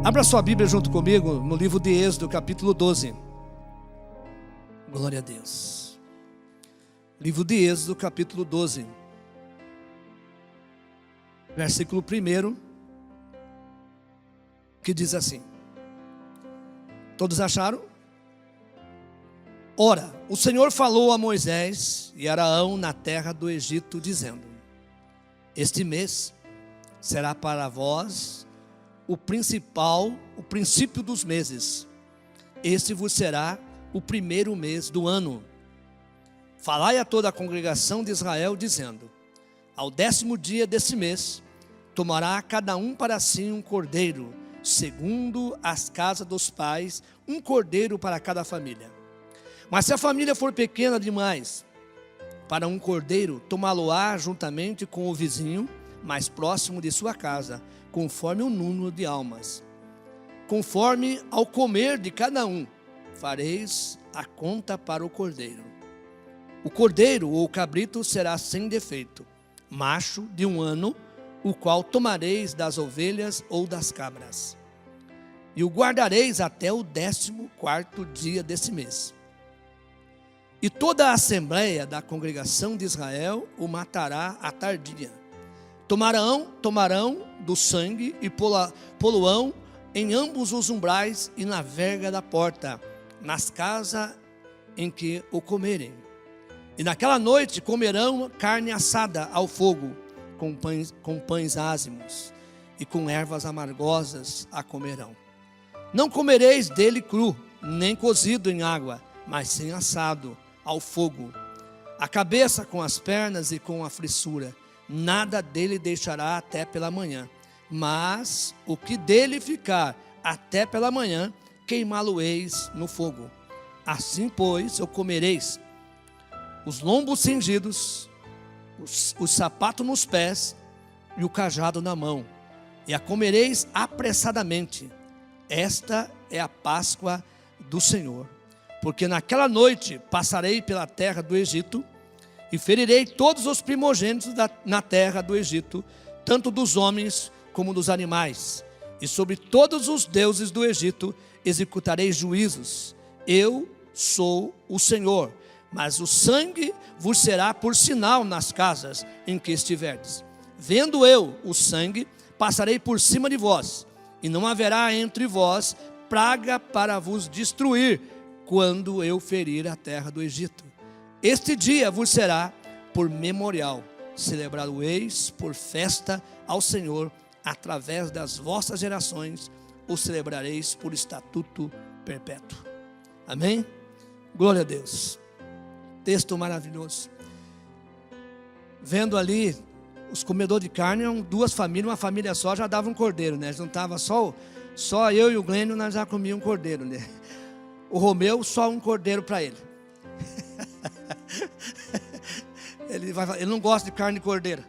Abra sua Bíblia junto comigo no livro de Êxodo, capítulo 12. Glória a Deus. Livro de Êxodo, capítulo 12. Versículo 1, que diz assim. Todos acharam? Ora, o Senhor falou a Moisés e Arão na terra do Egito, dizendo: este mês será para vós o princípio dos meses. Este vos será o primeiro mês do ano. Falai a toda a congregação de Israel, dizendo: ao 10º dia desse mês, tomará cada um para si um cordeiro, segundo as casas dos pais, um cordeiro para cada família. Mas se a família for pequena demais para um cordeiro, tomá-lo-á juntamente com o vizinho mais próximo de sua casa, conforme o número de almas. Conforme ao comer de cada um, fareis a conta para o cordeiro. O cordeiro ou cabrito será sem defeito, macho de 1 ano, o qual tomareis das ovelhas ou das cabras. E o guardareis até o 14º dia desse mês. E toda a assembleia da congregação de Israel o matará à tardia. Tomarão do sangue e poluão em ambos os umbrais e na verga da porta, nas casas em que o comerem. E naquela noite comerão carne assada ao fogo, com pães ázimos, e com ervas amargosas a comerão. Não comereis dele cru, nem cozido em água, mas sim assado ao fogo, a cabeça com as pernas e com a frissura. Nada dele deixará até pela manhã, mas o que dele ficar até pela manhã, queimá-lo-eis no fogo. Assim, pois, o comereis: os lombos cingidos, os sapatos nos pés e o cajado na mão, e a comereis apressadamente. Esta é a Páscoa do Senhor. Porque naquela noite passarei pela terra do Egito, e ferirei todos os primogênitos na terra do Egito, tanto dos homens como dos animais. E sobre todos os deuses do Egito executarei juízos. Eu sou o Senhor. Mas o sangue vos será por sinal nas casas em que estiverdes. Vendo eu o sangue, passarei por cima de vós, e não haverá entre vós praga para vos destruir, quando eu ferir a terra do Egito. Este dia vos será por memorial, celebrá-lo-eis por festa ao Senhor, através das vossas gerações, o celebrareis por estatuto perpétuo. Amém? Glória a Deus. Texto maravilhoso. Vendo ali os comedores de carne, eram 2 famílias, uma família só já dava um cordeiro, né? Juntava só eu e o Glênio, nós já comíamos um cordeiro, né? O Romeu, só um cordeiro para ele. Ele não gosta de carne de cordeiro.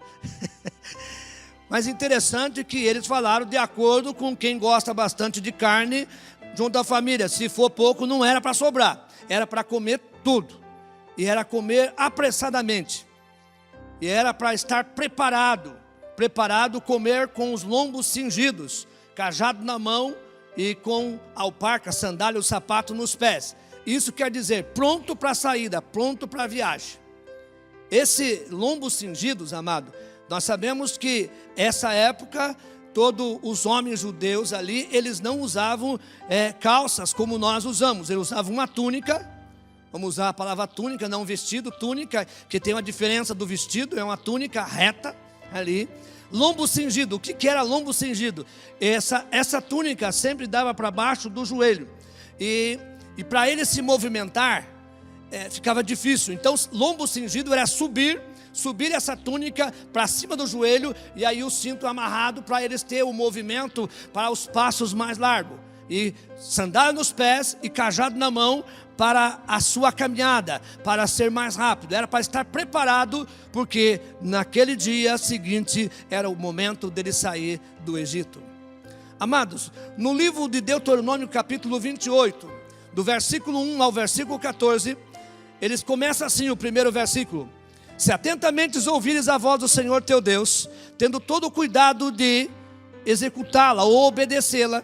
Mas interessante que eles falaram de acordo com quem gosta bastante de carne junto à família. Se for pouco, não era para sobrar, era para comer tudo. E era comer apressadamente. E era para estar preparado comer com os lombos cingidos, cajado na mão e com alparca, sandália, o sapato nos pés. Isso quer dizer pronto para a saída, pronto para a viagem. Esse lombos cingidos, amado, nós sabemos que essa época, todos os homens judeus ali, eles não usavam calças como nós usamos. Eles usavam uma túnica. Vamos usar a palavra túnica, não vestido. Túnica, que tem uma diferença do vestido, é uma túnica reta ali. Lombo cingido, o que era lombo cingido? Essa túnica sempre dava para baixo do joelho. E para ele se movimentar, ficava difícil. Então, lombo cingido era subir essa túnica para cima do joelho, e aí o cinto amarrado para eles ter o movimento para os passos mais largos. E sandália nos pés e cajado na mão para a sua caminhada, para ser mais rápido. Era para estar preparado, porque naquele dia seguinte era o momento dele sair do Egito. Amados, no livro de Deuteronômio capítulo 28, do versículo 1 ao versículo 14, eles começam assim o primeiro versículo: se atentamente ouvires a voz do Senhor teu Deus, tendo todo o cuidado de executá-la ou obedecê-la,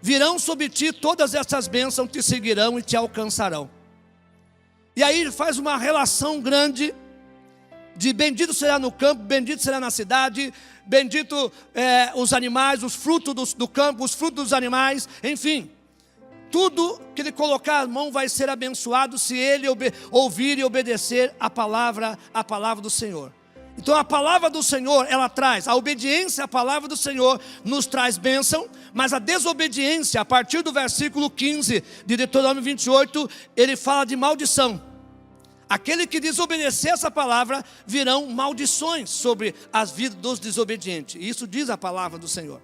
virão sobre ti todas essas bênçãos, te seguirão e te alcançarão. E aí ele faz uma relação grande de bendito será no campo, bendito será na cidade, bendito os animais, os frutos do campo, os frutos dos animais, enfim. Tudo que ele colocar a mão vai ser abençoado se ele ouvir e obedecer a palavra do Senhor. Então a palavra do Senhor, ela traz, a obediência à palavra do Senhor nos traz bênção, mas a desobediência, a partir do versículo 15 de Deuteronômio 28, ele fala de maldição. Aquele que desobedecer essa palavra, virão maldições sobre as vidas dos desobedientes. Isso diz a palavra do Senhor.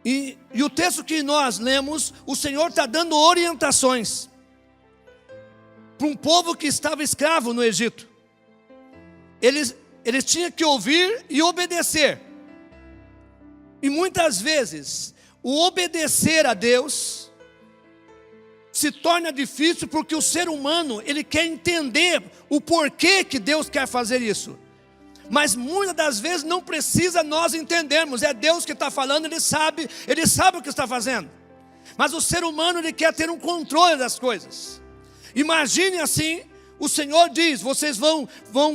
E o texto que nós lemos, o Senhor está dando orientações para um povo que estava escravo no Egito. Eles tinham que ouvir e obedecer. E muitas vezes, o obedecer a Deus se torna difícil porque o ser humano, ele quer entender o porquê que Deus quer fazer isso. Mas muitas das vezes não precisa nós entendermos, é Deus que está falando, Ele sabe o que está fazendo. Mas o ser humano, ele quer ter um controle das coisas. Imagine assim, o Senhor diz, vocês vão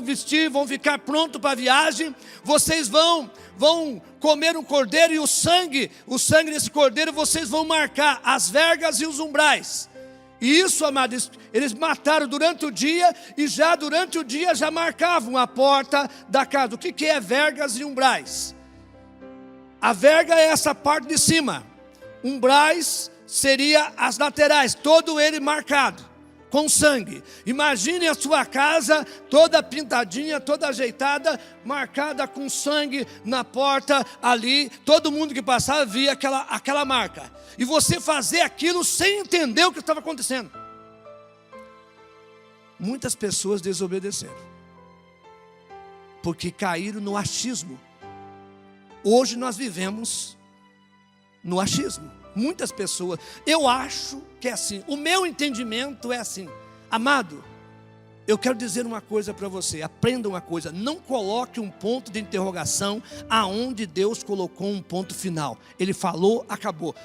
vestir, vão ficar prontos para a viagem, vocês vão comer um cordeiro e o sangue desse cordeiro vocês vão marcar as vergas e os umbrais. E isso, amados, eles mataram durante o dia e já durante o dia já marcavam a porta da casa. O que é vergas e umbrais? A verga é essa parte de cima. Umbrais seria as laterais, todo ele marcado com sangue. Imagine a sua casa toda pintadinha, toda ajeitada, marcada com sangue na porta ali. Todo mundo que passava via aquela marca. E você fazer aquilo sem entender o que estava acontecendo. Muitas pessoas desobedeceram, porque caíram no achismo. Hoje nós vivemos no achismo. Muitas pessoas, eu acho que é assim, o meu entendimento é assim. Amado, eu quero dizer uma coisa para você, aprenda uma coisa, não coloque um ponto de interrogação aonde Deus colocou um ponto final. Ele falou, acabou.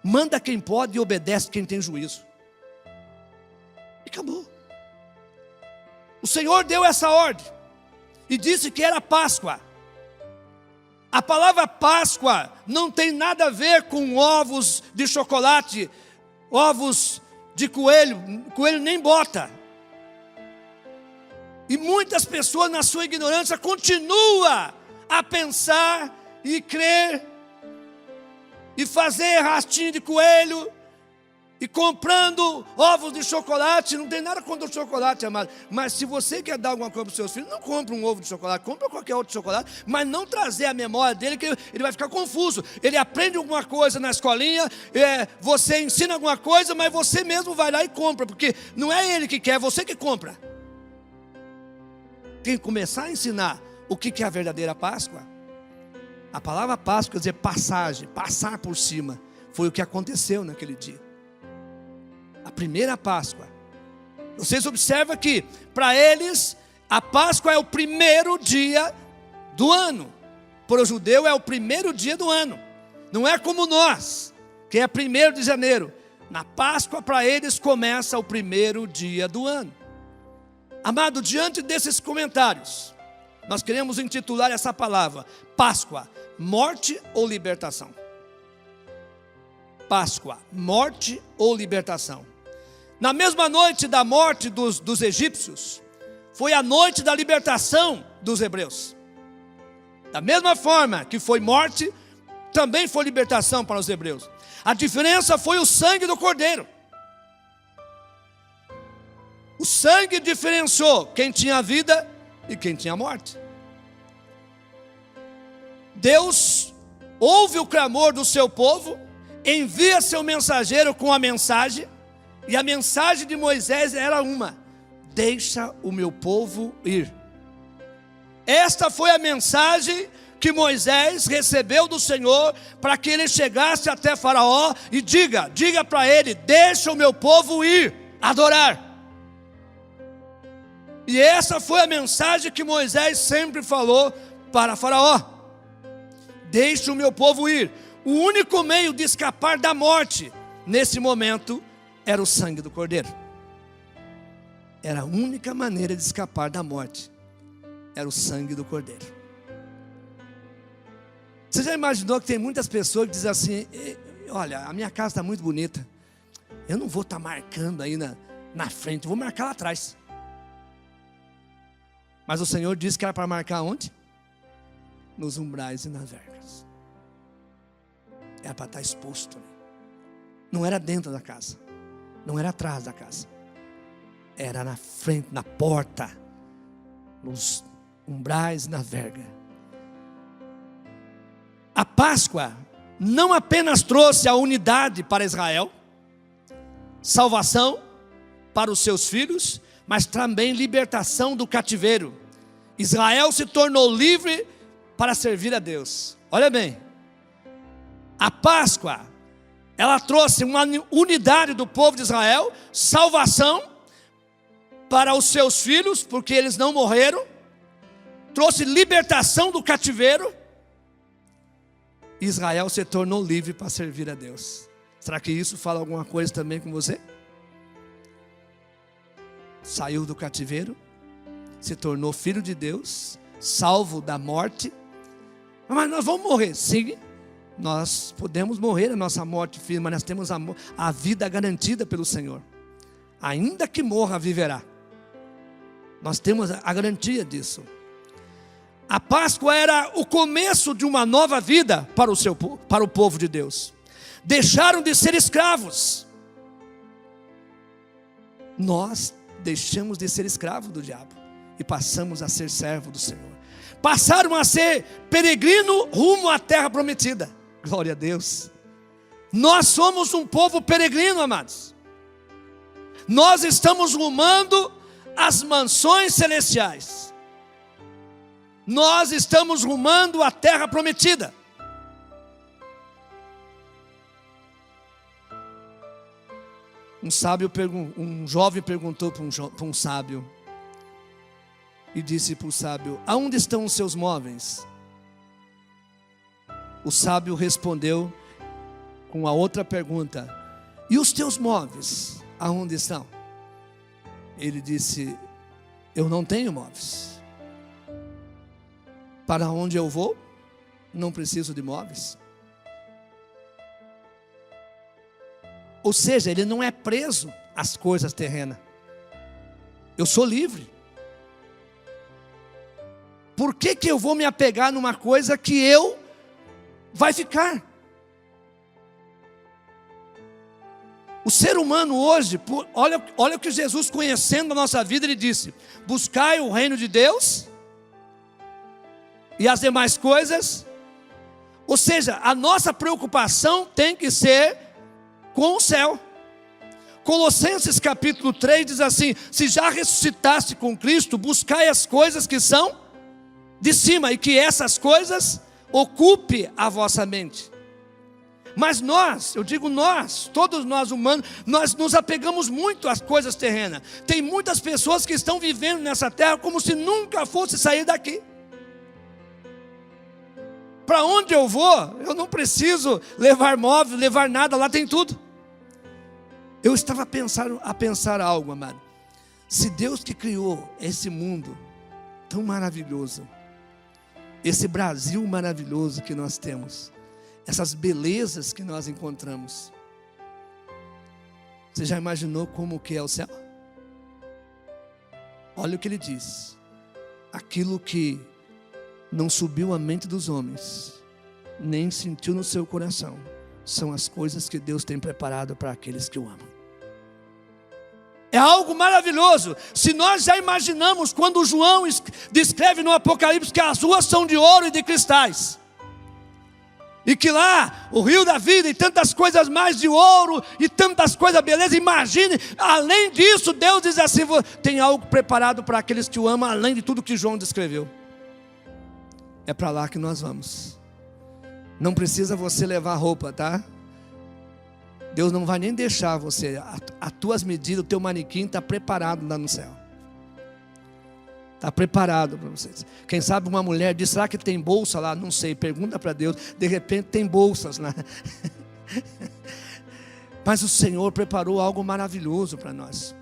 Manda quem pode e obedece quem tem juízo. E acabou. O Senhor deu essa ordem e disse que era Páscoa. A palavra Páscoa não tem nada a ver com ovos de chocolate, ovos de coelho, coelho nem bota. E muitas pessoas na sua ignorância continuam a pensar e crer e fazer rastinho de coelho e comprando ovos de chocolate. Não tem nada contra o chocolate, amado, mas se você quer dar alguma coisa para os seus filhos, não compre um ovo de chocolate, compre qualquer outro chocolate, mas não trazer a memória dele, que ele vai ficar confuso. Ele aprende alguma coisa na escolinha, você ensina alguma coisa, mas você mesmo vai lá e compra, porque não é ele que quer, é você que compra. Tem que começar a ensinar o que é a verdadeira Páscoa. A palavra Páscoa quer dizer passagem, passar por cima. Foi o que aconteceu naquele dia. A primeira Páscoa. Vocês observam que para eles a Páscoa é o primeiro dia do ano. Para o judeu é o primeiro dia do ano. Não é como nós, que é 1º de janeiro. Na Páscoa para eles começa o primeiro dia do ano. Amado, diante desses comentários, nós queremos intitular essa palavra: Páscoa, morte ou libertação? Páscoa, morte ou libertação? Na mesma noite da morte dos egípcios, foi a noite da libertação dos hebreus. Da mesma forma que foi morte, também foi libertação para os hebreus. A diferença foi o sangue do cordeiro. O sangue diferenciou quem tinha vida e quem tinha morte. Deus ouve o clamor do seu povo, envia seu mensageiro com a mensagem, e a mensagem de Moisés era uma: deixa o meu povo ir. Esta foi a mensagem que Moisés recebeu do Senhor, para que ele chegasse até Faraó e diga para ele: deixa o meu povo ir, adorar. E essa foi a mensagem que Moisés sempre falou para Faraó: deixe o meu povo ir. O único meio de escapar da morte, nesse momento, era o sangue do Cordeiro. Era a única maneira de escapar da morte. Era o sangue do Cordeiro. Você já imaginou que tem muitas pessoas que dizem assim: olha, a minha casa está muito bonita, eu não vou estar marcando aí na frente, vou marcar lá atrás. Mas o Senhor disse que era para marcar onde? Nos umbrais e nas vergas. Era para estar exposto. Não era dentro da casa, não era atrás da casa, era na frente, na porta, nos umbrais e na verga. A Páscoa não apenas trouxe a unidade para Israel, salvação para os seus filhos, mas também libertação do cativeiro. Israel se tornou livre para servir a Deus. Olha bem, a Páscoa, ela trouxe uma unidade do povo de Israel, salvação para os seus filhos, porque eles não morreram, trouxe libertação do cativeiro. Israel se tornou livre para servir a Deus. Será que isso fala alguma coisa também com você? Saiu do cativeiro, se tornou filho de Deus, salvo da morte. Mas nós vamos morrer. Sim, nós podemos morrer a nossa morte firme, mas nós temos a vida garantida pelo Senhor. Ainda que morra, viverá. Nós temos a garantia disso. A Páscoa era o começo de uma nova vida para o povo de Deus. Deixaram de ser escravos. Nós deixamos de ser escravos do diabo e passamos a ser servo do Senhor. Passaram a ser peregrino rumo à terra prometida. Glória a Deus. Nós somos um povo peregrino, amados. Nós estamos rumando às mansões celestiais. Nós estamos rumando à terra prometida. Um jovem perguntou para um sábio e disse para o sábio: aonde estão os seus móveis? O sábio respondeu com a outra pergunta: e os teus móveis, aonde estão? Ele disse: eu não tenho móveis. Para onde eu vou, não preciso de móveis. Ou seja, ele não é preso às coisas terrenas. Eu sou livre. Por que eu vou me apegar numa coisa que vai ficar? O ser humano hoje, olha o que Jesus, conhecendo a nossa vida, ele disse: buscai o reino de Deus e as demais coisas. Ou seja, a nossa preocupação tem que ser com o céu. Colossenses capítulo 3 diz assim: se já ressuscitaste com Cristo, buscai as coisas que são de cima, e que essas coisas ocupe a vossa mente. Mas nós, eu digo nós, todos nós humanos, nós nos apegamos muito às coisas terrenas. Tem muitas pessoas que estão vivendo nessa terra como se nunca fosse sair daqui. Para onde eu vou, eu não preciso levar móvel, levar nada, lá tem tudo. Eu estava a pensar algo, amado. Se Deus que criou esse mundo tão maravilhoso, esse Brasil maravilhoso que nós temos, essas belezas que nós encontramos, você já imaginou como que é o céu? Olha o que ele diz: aquilo que não subiu à mente dos homens, nem sentiu no seu coração, são as coisas que Deus tem preparado para aqueles que o amam. É algo maravilhoso. Se nós já imaginamos quando João descreve no Apocalipse que as ruas são de ouro e de cristais, e que lá o rio da vida e tantas coisas mais de ouro e tantas coisas, beleza, imagine, além disso Deus diz assim: tem algo preparado para aqueles que o amam, além de tudo que João descreveu. É para lá que nós vamos. Não precisa você levar roupa, tá? Deus não vai nem deixar você. As tuas medidas, o teu manequim está preparado lá no céu. Está preparado para vocês. Quem sabe uma mulher diz, será que tem bolsa lá? Não sei, pergunta para Deus. De repente tem bolsas lá. Mas o Senhor preparou algo maravilhoso para nós.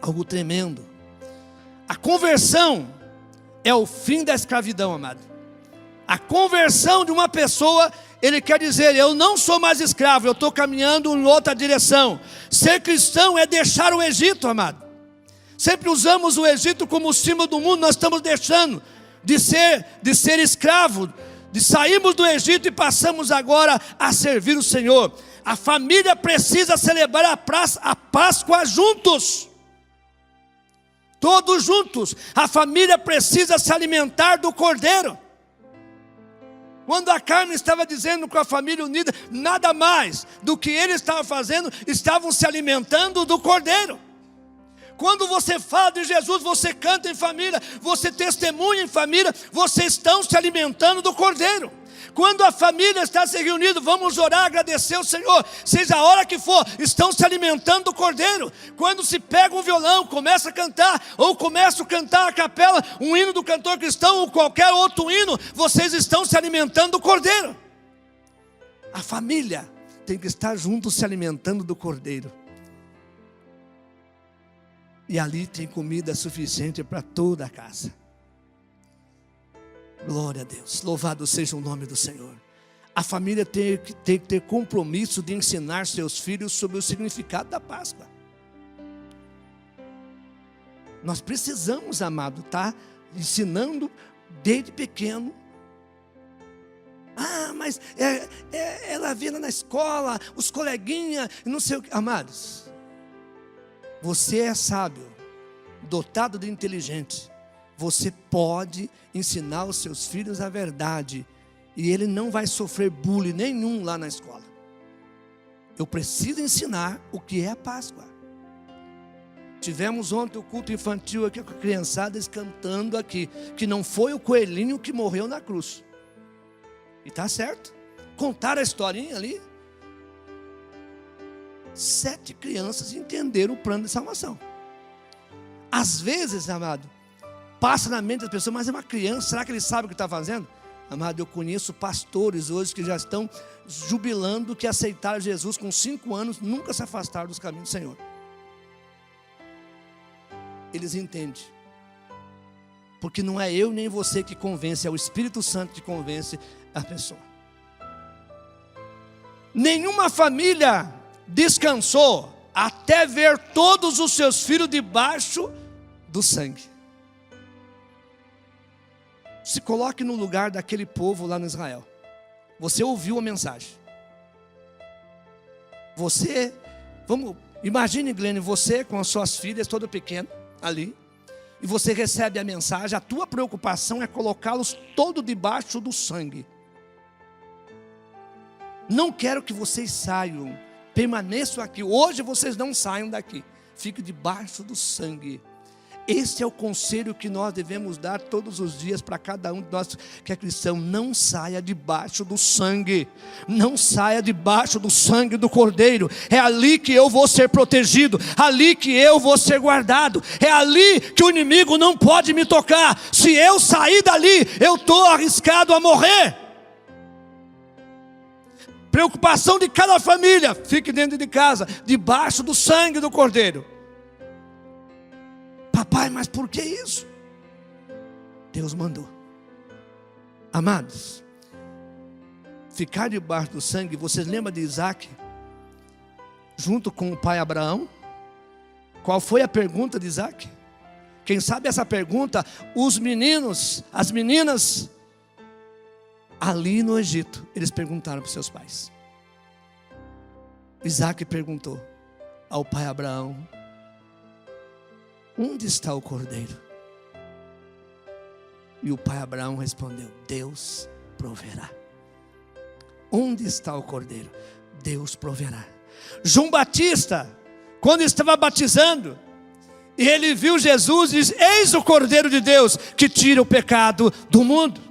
Algo tremendo. A conversão é o fim da escravidão, amado. A conversão de uma pessoa, ele quer dizer, eu não sou mais escravo, eu estou caminhando em outra direção. Ser cristão é deixar o Egito, amado. Sempre usamos o Egito como símbolo do mundo, nós estamos deixando de ser escravo, de sairmos do Egito e passamos agora a servir o Senhor. A família precisa celebrar a Páscoa juntos. Todos juntos. A família precisa se alimentar do Cordeiro. Quando a Carmen estava dizendo com a família unida, nada mais do que ele estava fazendo, estavam se alimentando do Cordeiro. Quando você fala de Jesus, você canta em família, você testemunha em família, vocês estão se alimentando do Cordeiro. Quando a família está se reunindo, vamos orar, agradecer ao Senhor, seja a hora que for, estão se alimentando do Cordeiro. Quando se pega um violão, começa a cantar, ou começa a cantar a capela, um hino do cantor cristão, ou qualquer outro hino, vocês estão se alimentando do Cordeiro. A família tem que estar junto se alimentando do Cordeiro. E ali tem comida suficiente para toda a casa. Glória a Deus, louvado seja o nome do Senhor. A família tem que ter compromisso de ensinar seus filhos sobre o significado da Páscoa. Nós precisamos, amado, estar ensinando desde pequeno. Mas ela vê lá na escola, os coleguinhas, não sei o que. Amados, você é sábio, dotado de inteligente. Você pode ensinar os seus filhos a verdade. E ele não vai sofrer bullying nenhum lá na escola. Eu preciso ensinar o que é a Páscoa. Tivemos ontem o culto infantil aqui com a criançada cantando aqui, que não foi o coelhinho que morreu na cruz. E está certo. Contaram a historinha ali. 7 crianças entenderam o plano de salvação. Às vezes, amado, passa na mente das pessoas, mas é uma criança, será que ele sabe o que está fazendo? Amado, eu conheço pastores hoje que já estão jubilando que aceitaram Jesus com 5 anos, nunca se afastaram dos caminhos do Senhor. Eles entendem. Porque não é eu nem você que convence, é o Espírito Santo que convence a pessoa. Nenhuma família descansou até ver todos os seus filhos debaixo do sangue. Se coloque no lugar daquele povo lá no Israel. Você ouviu a mensagem. Imagine, Glenn, você com as suas filhas, todo pequeno, ali. E você recebe a mensagem, a tua preocupação é colocá-los todo debaixo do sangue. Não quero que vocês saiam, permaneçam aqui. Hoje vocês não saiam daqui. Fiquem debaixo do sangue. Esse é o conselho que nós devemos dar todos os dias para cada um de nós que é cristão. Não saia debaixo do sangue. Não saia debaixo do sangue do Cordeiro. É ali que eu vou ser protegido. Ali que eu vou ser guardado. É ali que o inimigo não pode me tocar. Se eu sair dali, eu estou arriscado a morrer. Preocupação de cada família. Fique dentro de casa, debaixo do sangue do Cordeiro. Papai, mas por que isso? Deus mandou. Amados, ficar debaixo do sangue, vocês lembram de Isaac? Junto com o pai Abraão? Qual foi a pergunta de Isaac? Quem sabe essa pergunta, as meninas, ali no Egito, eles perguntaram para os seus pais. Isaac perguntou ao pai Abraão: onde está o cordeiro? E o pai Abraão respondeu: Deus proverá. Onde está o cordeiro? Deus proverá. João Batista, quando estava batizando, e ele viu Jesus, diz: eis o Cordeiro de Deus que tira o pecado do mundo.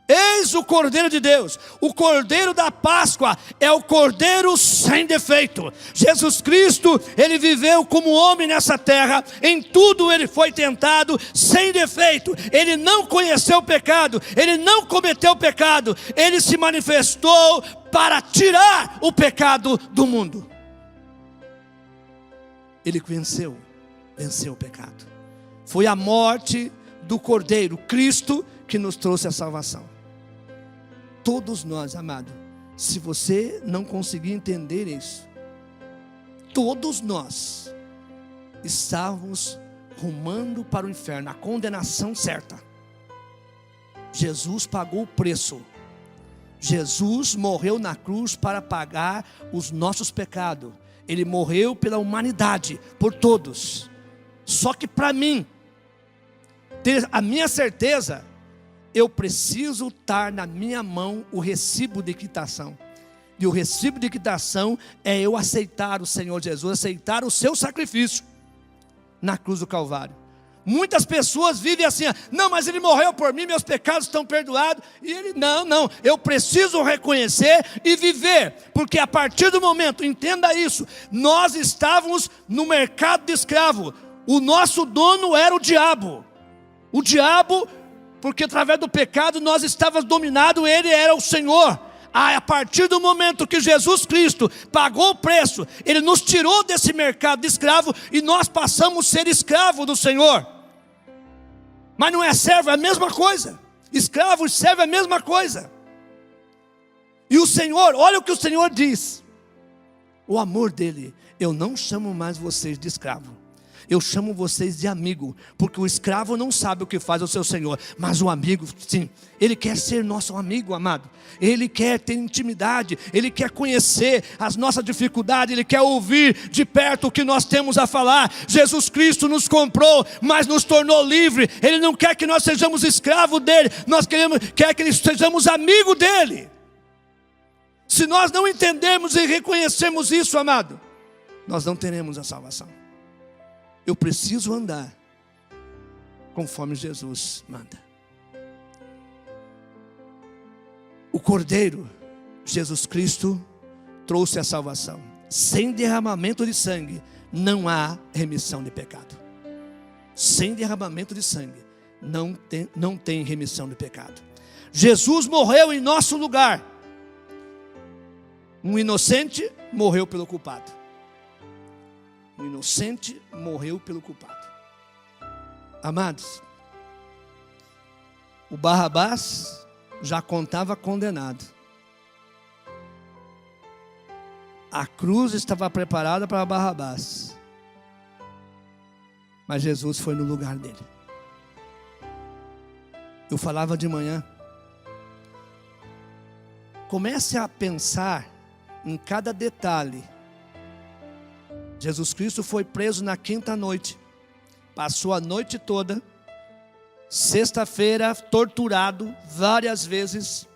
Eis o Cordeiro de Deus, o Cordeiro da Páscoa, é o Cordeiro sem defeito. Jesus Cristo, ele viveu como homem nessa terra, em tudo ele foi tentado, sem defeito. Ele não conheceu o pecado, ele não cometeu pecado, ele se manifestou para tirar o pecado do mundo. Ele venceu o pecado. Foi a morte do Cordeiro, Cristo, que nos trouxe a salvação. Todos nós, amado, se você não conseguir entender isso, todos nós estávamos rumando para o inferno, a condenação certa. Jesus pagou o preço. Jesus morreu na cruz para pagar os nossos pecados. Ele morreu pela humanidade, por todos. Só que para mim, ter a minha certeza, eu preciso estar na minha mão o recibo de quitação. E o recibo de quitação é eu aceitar o Senhor Jesus, aceitar o seu sacrifício na cruz do Calvário. Muitas pessoas vivem assim: não, mas ele morreu por mim, meus pecados estão perdoados. E ele, não, eu preciso reconhecer e viver, porque a partir do momento, entenda isso, nós estávamos no mercado de escravo. O nosso dono era o diabo. O diabo, porque através do pecado nós estávamos dominados, ele era o Senhor. A partir do momento que Jesus Cristo pagou o preço, ele nos tirou desse mercado de escravo e nós passamos a ser escravo do Senhor. Mas não é servo, é a mesma coisa. Escravo e servo é a mesma coisa. E o Senhor, olha o que o Senhor diz: o amor dele, eu não chamo mais vocês de escravo, eu chamo vocês de amigo, porque o escravo não sabe o que faz o seu senhor, mas o amigo, sim, ele quer ser nosso amigo, amado. Ele quer ter intimidade, ele quer conhecer as nossas dificuldades, ele quer ouvir de perto o que nós temos a falar. Jesus Cristo nos comprou, mas nos tornou livre. Ele não quer que nós sejamos escravos dele, quer que sejamos amigos dele. Se nós não entendermos e reconhecermos isso, amado, nós não teremos a salvação. Eu preciso andar conforme Jesus manda. O Cordeiro, Jesus Cristo, trouxe a salvação. Sem derramamento de sangue, não há remissão de pecado. Sem derramamento de sangue, não tem remissão de pecado. Jesus morreu em nosso lugar. Um inocente morreu pelo culpado. O inocente morreu pelo culpado. Amados, o Barrabás já contava condenado. A cruz estava preparada para Barrabás, mas Jesus foi no lugar dele. Eu falava de manhã, comece a pensar em cada detalhe. Jesus Cristo foi preso na quinta noite, passou a noite toda, sexta-feira torturado várias vezes,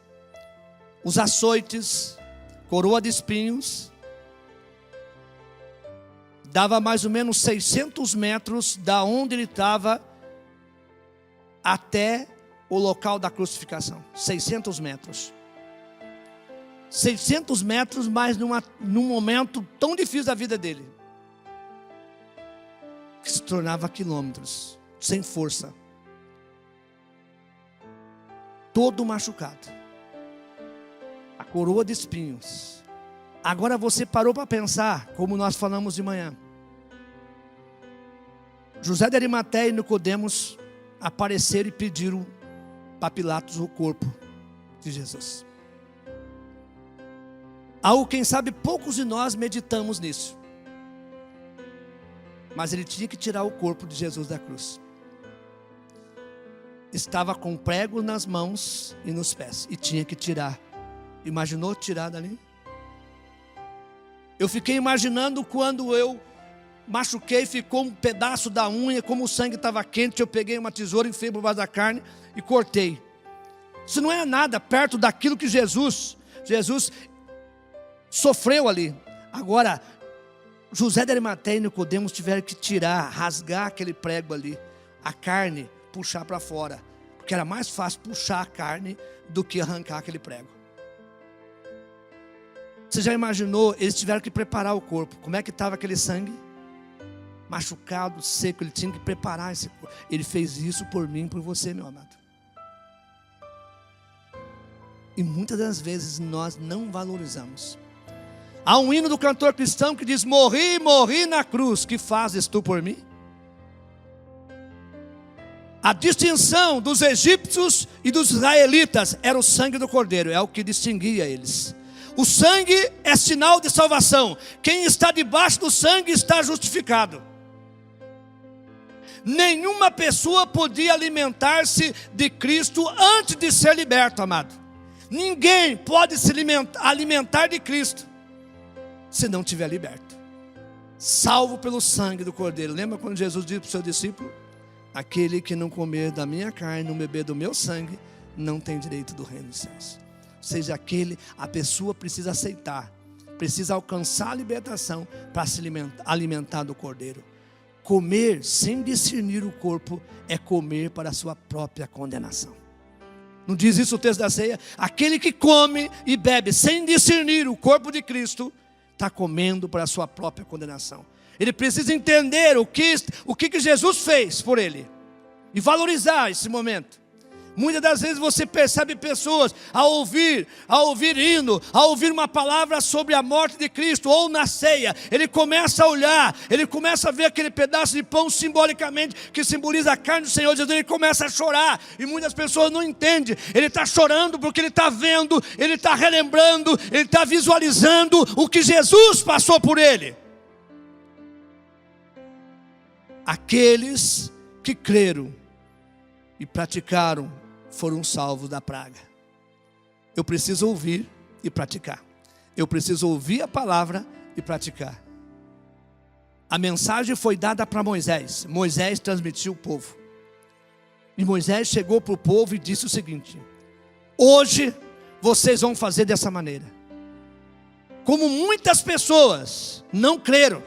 os açoites, coroa de espinhos, dava mais ou menos 600 metros da onde ele estava até o local da crucificação, 600 metros. 600 metros, mas num momento tão difícil da vida dele, que se tornava quilômetros, sem força, todo machucado, a coroa de espinhos. Agora você parou para pensar, como nós falamos de manhã, José de Arimateia e Nicodemos apareceram e pediram para Pilatos o corpo de Jesus. Algo, quem sabe, poucos de nós meditamos nisso. Mas ele tinha que tirar o corpo de Jesus da cruz. Estava com prego nas mãos e nos pés, e tinha que tirar. Imaginou tirar dali? Eu fiquei imaginando quando eu machuquei, ficou um pedaço da unha, como o sangue estava quente, eu peguei uma tesoura, enfiei por baixo da carne e cortei. Isso não é nada perto daquilo que Jesus sofreu ali. Agora, José de Arimateia e Nicodemos tiveram que tirar, rasgar aquele prego ali, a carne, puxar para fora, porque era mais fácil puxar a carne do que arrancar aquele prego. Você já imaginou, eles tiveram que preparar o corpo, como é que estava aquele sangue? Machucado, seco, ele tinha que preparar esse corpo. Ele fez isso por mim e por você, meu amado. E muitas das vezes nós não valorizamos. Há um hino do cantor cristão que diz: morri, morri na cruz, que fazes tu por mim? A distinção dos egípcios e dos israelitas era o sangue do cordeiro, é o que distinguia eles. O sangue é sinal de salvação. Quem está debaixo do sangue está justificado. Nenhuma pessoa podia alimentar-se de Cristo antes de ser liberto, amado. Ninguém pode se alimentar de Cristo se não tiver liberto, salvo pelo sangue do cordeiro. Lembra quando Jesus disse para o seu discípulo: aquele que não comer da minha carne, não beber do meu sangue, não tem direito do reino dos céus. Ou seja, a pessoa precisa aceitar, precisa alcançar a libertação para se alimentar do cordeiro. Comer sem discernir o corpo é comer para a sua própria condenação. Não diz isso o texto da ceia? Aquele que come e bebe sem discernir o corpo de Cristo está comendo para a sua própria condenação. Ele precisa entender o que Jesus fez por ele e valorizar esse momento. Muitas das vezes você percebe pessoas ao ouvir hino, ao ouvir uma palavra sobre a morte de Cristo, ou na ceia, ele começa a olhar, ele começa a ver aquele pedaço de pão simbolicamente, que simboliza a carne do Senhor Jesus, ele começa a chorar, e muitas pessoas não entendem. Ele está chorando porque ele está vendo, ele está relembrando, ele está visualizando o que Jesus passou por ele. Aqueles que creram e praticaram foram salvos da praga. Eu preciso ouvir e praticar. Eu preciso ouvir a palavra e praticar. A mensagem foi dada para Moisés. Moisés transmitiu o povo. E Moisés chegou para o povo e disse o seguinte: hoje vocês vão fazer dessa maneira. Como muitas pessoas não creram,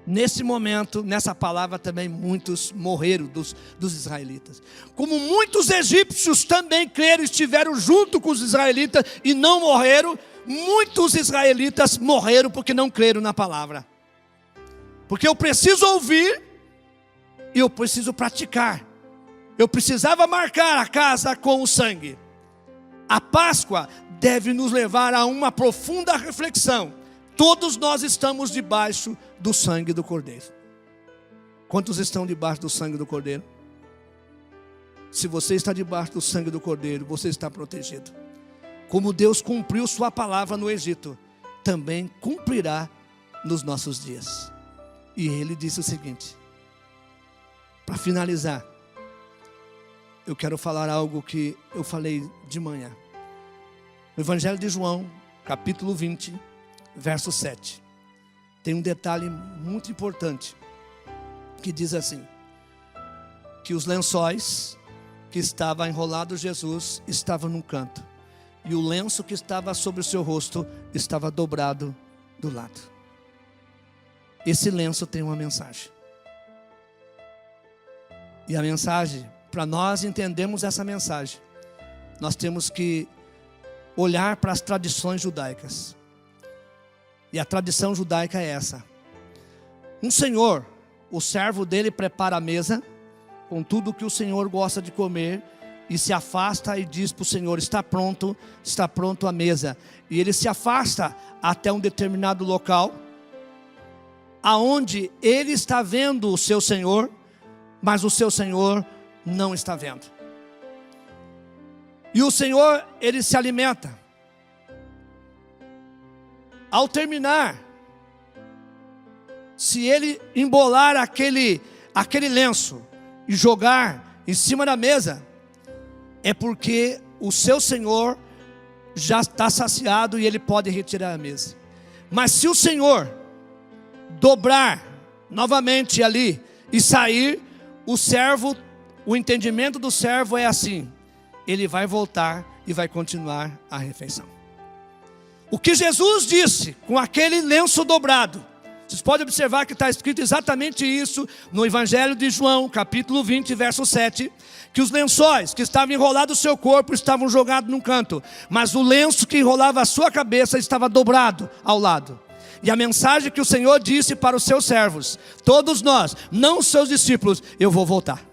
nesse momento, nessa palavra também muitos morreram dos israelitas. Como muitos egípcios também creram, estiveram junto com os israelitas e não morreram, muitos israelitas morreram porque não creram na palavra. Porque eu preciso ouvir e eu preciso praticar. Eu precisava marcar a casa com o sangue. A Páscoa deve nos levar a uma profunda reflexão. Todos nós estamos debaixo do sangue do Cordeiro. Quantos estão debaixo do sangue do Cordeiro? Se você está debaixo do sangue do Cordeiro, você está protegido. Como Deus cumpriu sua palavra no Egito, também cumprirá nos nossos dias. E ele disse o seguinte, para finalizar, eu quero falar algo que eu falei de manhã. No Evangelho de João, capítulo 20, verso 7. Tem um detalhe muito importante, que diz assim, que os lençóis que estava enrolado Jesus estavam num canto, e o lenço que estava sobre o seu rosto estava dobrado do lado. Esse lenço tem uma mensagem. E a mensagem, para nós entendermos essa mensagem, nós temos que olhar para as tradições judaicas. E a tradição judaica é essa: um senhor, o servo dele prepara a mesa com tudo que o senhor gosta de comer, e se afasta e diz para o senhor: está pronto a mesa. E ele se afasta até um determinado local, aonde ele está vendo o seu senhor, mas o seu senhor não está vendo. E o senhor, ele se alimenta. Ao terminar, se ele embolar aquele lenço e jogar em cima da mesa, é porque o seu senhor já está saciado e ele pode retirar a mesa. Mas se o senhor dobrar novamente ali e sair, o entendimento do servo é assim: ele vai voltar e vai continuar a refeição. O que Jesus disse com aquele lenço dobrado Vocês podem observar que está escrito exatamente isso no Evangelho de João, capítulo 20, verso 7, que os lençóis que estavam enrolados no seu corpo estavam jogados num canto, mas o lenço que enrolava a sua cabeça estava dobrado ao lado. E a mensagem que o Senhor disse para os seus servos, todos nós, não os seus discípulos: eu vou voltar.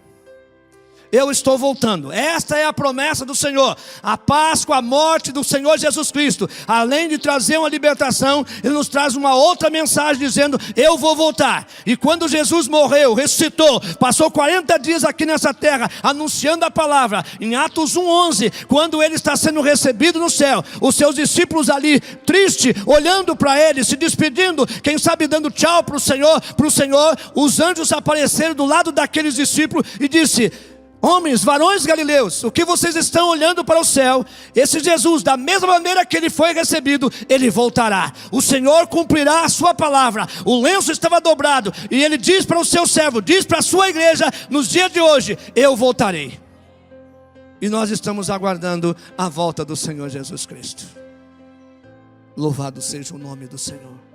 Eu estou voltando. Esta é a promessa do Senhor. A Páscoa, a morte do Senhor Jesus Cristo, além de trazer uma libertação, Ele nos traz uma outra mensagem dizendo: eu vou voltar. E quando Jesus morreu, ressuscitou, passou 40 dias aqui nessa terra, anunciando a palavra, em Atos 1:11, quando Ele está sendo recebido no céu, os seus discípulos ali, tristes, olhando para Ele, se despedindo, quem sabe dando tchau para o Senhor, os anjos apareceram do lado daqueles discípulos e disse: homens, varões galileus, o que vocês estão olhando para o céu? Esse Jesus, da mesma maneira que Ele foi recebido, Ele voltará. O Senhor cumprirá a sua palavra. O lenço estava dobrado, e Ele diz para o seu servo, diz para a sua igreja, nos dias de hoje: eu voltarei. E nós estamos aguardando a volta do Senhor Jesus Cristo. Louvado seja o nome do Senhor.